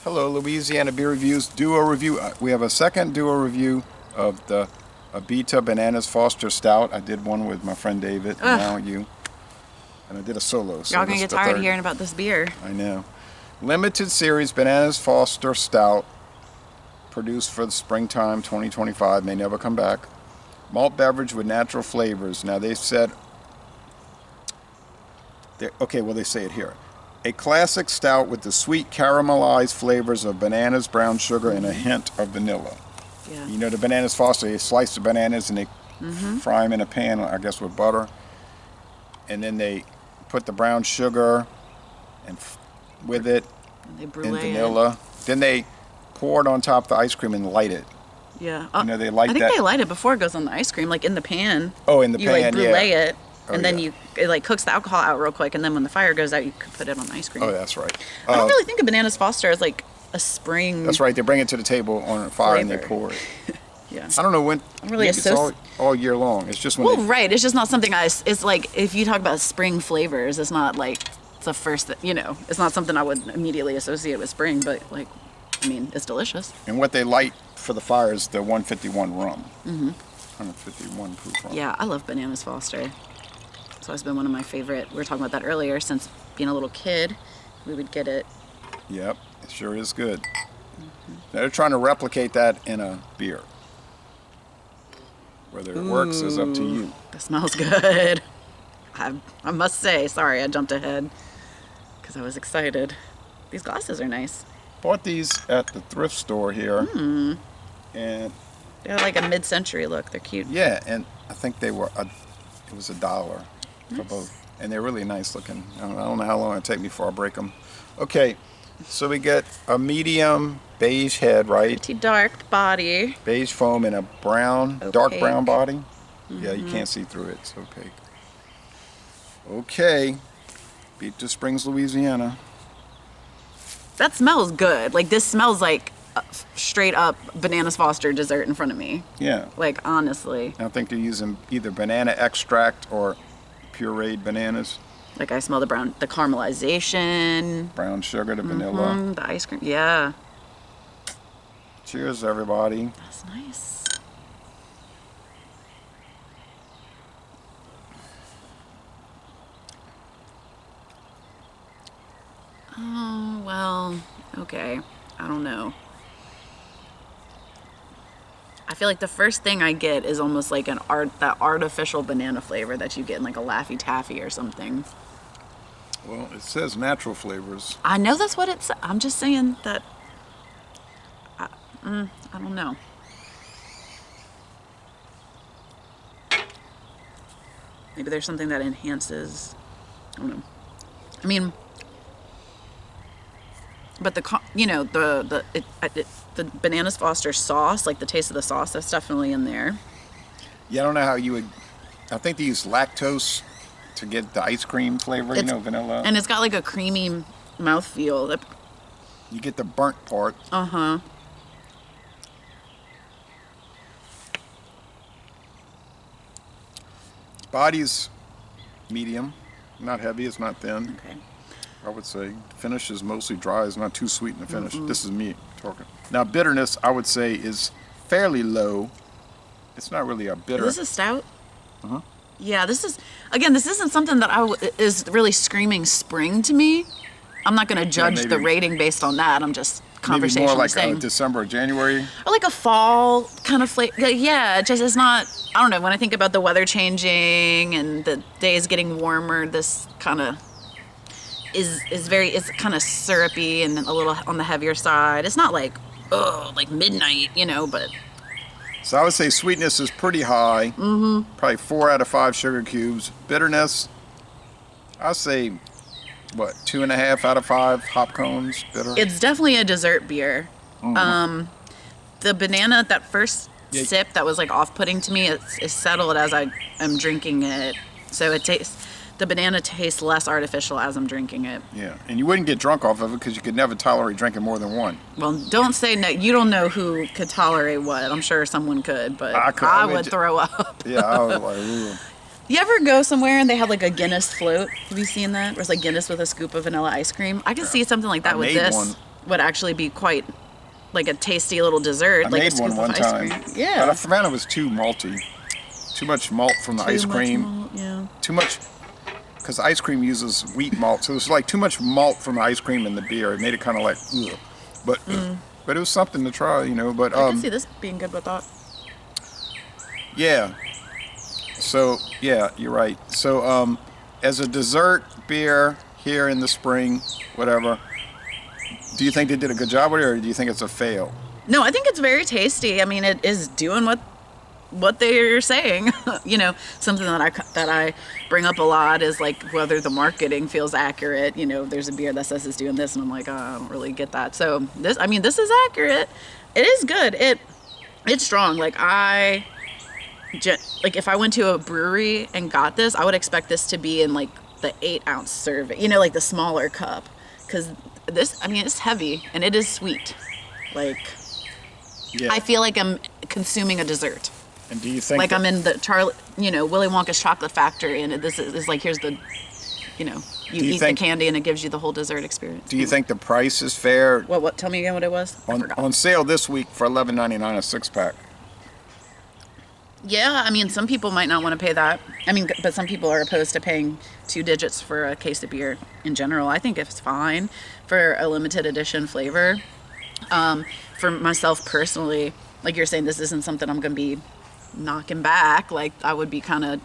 Hello, Louisiana Beer Reviews duo review. We have a second duo review of the Abita Bananas Foster Stout. I did one with my friend David, and now you. And I did a solo. So y'all gonna get tired of hearing about this beer. I know. Limited series Bananas Foster Stout, produced for the springtime 2025, may never come back. Malt beverage with natural flavors. Now they said, okay, well they say it here. A classic stout with the sweet caramelized flavors of bananas, brown sugar, and a hint of vanilla. Yeah. You know the Bananas Foster, they slice the bananas and they fry them in a pan, I guess with butter. And then they put the brown sugar and with it and vanilla. Then they pour it on top of the ice cream and light it. Yeah. You know, they light I think they light it before it goes on the ice cream, like in the pan. Oh, in the pan, like brulee it. Oh, and then it like cooks the alcohol out real quick, and then when the fire goes out, you can put it on ice cream. Oh, that's right. I don't really think of Bananas Foster as like a spring. That's right. They bring it to the table on a fire and they pour it. Yeah. I don't know when. I'm really it's all year long. It's just when. Well, right. It's just not something it's like if you talk about spring flavors, it's not like it's the first that it's not something I would immediately associate with spring, but like, I mean, it's delicious. And what they light for the fire is the 151 rum. 151 proof rum. Yeah, I love Bananas Foster. It's always been one of my favorite. We were talking about that earlier. Since being a little kid, we would get it. Yep, it sure is good. They're trying to replicate that in a beer. Whether it works is up to you. That smells good. I must say, sorry, I jumped ahead because I was excited. These glasses are nice. Bought these at the thrift store here, and they're like a mid-century look. They're cute. Yeah, and I think they were. It was $1 for both, and they're really nice looking. I don't know how long it'll take me before I break them. Okay, so we get a medium beige head, right? Pretty dark body. Beige foam and a brown, dark brown body. Yeah, you can't see through it. It's opaque. Okay, Abita Springs, Louisiana. That smells good. Like this smells like straight up Bananas Foster dessert in front of me. Yeah. Like honestly. I think they're using either banana extract or pureed bananas. Like I smell the caramelization. Brown sugar, the vanilla. The ice cream. Yeah. Cheers, everybody. That's nice. Oh, well, okay. I don't know. I feel like the first thing I get is almost like that artificial banana flavor that you get in like a Laffy Taffy or something. Well, it says natural flavors. I know that's what it's. I'm just saying that. I don't know. Maybe there's something that enhances. I don't know. I mean, but the Bananas Foster sauce, like the taste of the sauce, that's definitely in there. Yeah, I don't know how you would. I think they use lactose to get the ice cream flavor, vanilla. And it's got like a creamy mouthfeel. You get the burnt part. Body's medium, not heavy, it's not thin. Okay. I would say finish is mostly dry. It's not too sweet in the finish. This is me talking. Now bitterness, I would say, is fairly low. It's not really a bitter. Is this a stout? Yeah, this isn't something that is really screaming spring to me. I'm not going to judge the rating based on that. I'm just conversationally maybe more like saying. December or January. Or like a fall kind of flavor. Yeah, it's not. I don't know. When I think about the weather changing and the days getting warmer, this kind of it's kind of syrupy and a little on the heavier side. It's not like like midnight, but. So I would say sweetness is pretty high. Probably 4 out of 5 sugar cubes. Bitterness, I'd say, 2.5 out of 5 hop cones bitter. It's definitely a dessert beer. The banana, that first sip that was like off-putting to me, is settled as I am drinking it. So the banana tastes less artificial as I'm drinking it. Yeah, and you wouldn't get drunk off of it because you could never tolerate drinking more than one. Well, don't say no. You don't know who could tolerate what. I'm sure someone could, but I would throw up. Yeah, I was like, ooh. You ever go somewhere and they have like a Guinness float? Have you seen that? Where it's like Guinness with a scoop of vanilla ice cream? I could see something like that with this. would actually be quite like a tasty little dessert. I like made a scoop one of ice time. cream. Yeah. But I found it was too malty. Too much malt from the ice cream. Malt, yeah. Too much, because ice cream uses wheat malt. So it was like too much malt from the ice cream in the beer. It made it kind of like, ugh. But it was something to try, you know. But I can see this being good with that. yeah. So yeah, you're right. So as a dessert beer here in the spring, whatever, do you think they did a good job with it, or do you think it's a fail? No, I think it's very tasty. I mean, it is doing what they're saying. You know, something that I bring up a lot is like whether the marketing feels accurate. You know, there's a beer that says it's doing this, and I'm like, oh, I don't really get that. So this is accurate. It is good. It's strong. Like if I went to a brewery and got this, I would expect this to be in like the 8-ounce serving. You know, like the smaller cup, because this, I mean, it's heavy and it is sweet. Like, Yeah. I feel like I'm consuming a dessert. And do you think Like I'm in the Willy Wonka's chocolate factory, and this is like, here's the, you eat the candy and it gives you the whole dessert experience. Do you think the price is fair? What? Tell me again what it was. I forgot. On sale this week for $11.99 a 6-pack. Yeah, I mean, some people might not want to pay that. I mean, but some people are opposed to paying 2 digits for a case of beer in general. I think it's fine for a limited edition flavor. For myself personally, like you're saying, this isn't something I'm going to be knocking back. Like, I would be kind of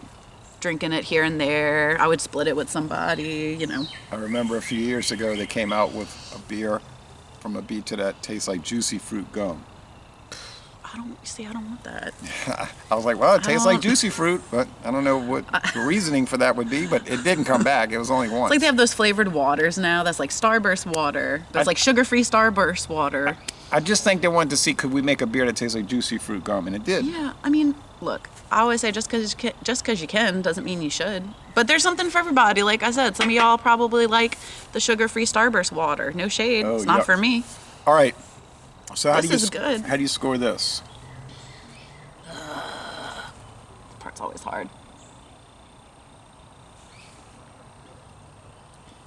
drinking it here and there. I would split it with somebody, you know. I remember a few years ago they came out with a beer from Abita that tastes like juicy fruit gum. I don't want that. I was like, well, it tastes like juicy fruit, but I don't know what the reasoning for that would be, but it didn't come back. It was only once. It's like they have those flavored waters now. That's like Starburst water. That's like sugar-free Starburst water. I just think they wanted to see, could we make a beer that tastes like juicy fruit gum, and it did. Yeah, I mean, look, I always say just because you can doesn't mean you should. But there's something for everybody. Like I said, some of y'all probably like the sugar-free Starburst water. No shade. It's not for me. All right. So This is good. How do you score this? This part's always hard.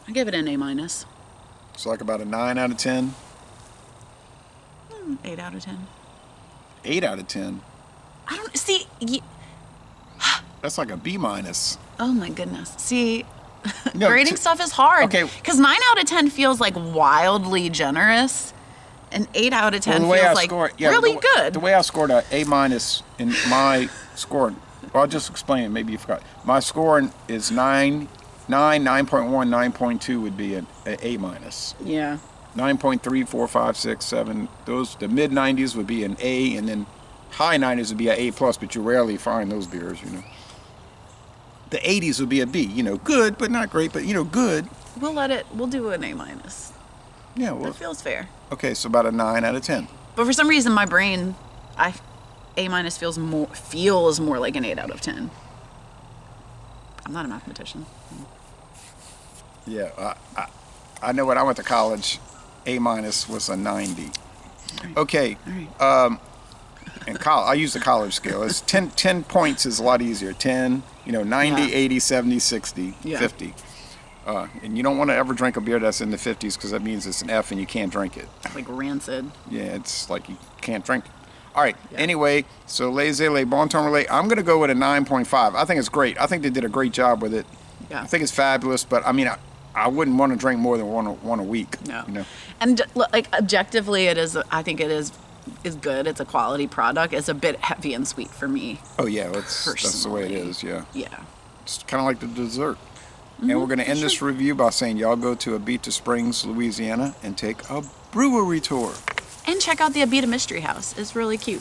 I give it an A-. So like about a 9 out of 10? 8 out of 10. 8 out of 10? I don't see. That's like a B-. Oh my goodness. See, No, grading stuff is hard. Okay. Because 9 out of 10 feels like wildly generous, and 8 out of 10 feels like really good. The way I scored a A- in my score, well, I'll just explain it. Maybe you forgot. My score is 9, 9.1, 9.2 would be an A-. Yeah. 9.3, 4, 5, 6, 7. The mid 90s would be an A, and then high 90s would be an A+, but you rarely find those beers, you know. The 80s would be a B, good, but not great, but, good. We'll do an A-. Yeah, well, That feels fair. okay, so about a 9 out of 10. But for some reason, my brain, A- feels more like an 8 out of 10. I'm not a mathematician. Yeah, I know when I went to college, A- was a 90. Okay, All right. in college, I use the college scale. It's 10 points is a lot easier. 10, 90, Yeah. 80, 70, 60, Yeah. 50. And you don't want to ever drink a beer that's in the 50s because that means it's an F and you can't drink it. Like rancid. Yeah, it's like you can't drink it. All right, Yeah. anyway, so Les Bon Ton Relais, I'm going to go with a 9.5. I think it's great. I think they did a great job with it. Yeah. I think it's fabulous, but I mean, I wouldn't want to drink more than one a week. No. And like objectively, I think it is good. It's a quality product. It's a bit heavy and sweet for me. Oh yeah, that's the way it Personally. is. Yeah, Yeah. it's kind of like the dessert. And we're going to end this review by saying y'all go to Abita Springs, Louisiana, and take a brewery tour. And check out the Abita Mystery House. It's really cute.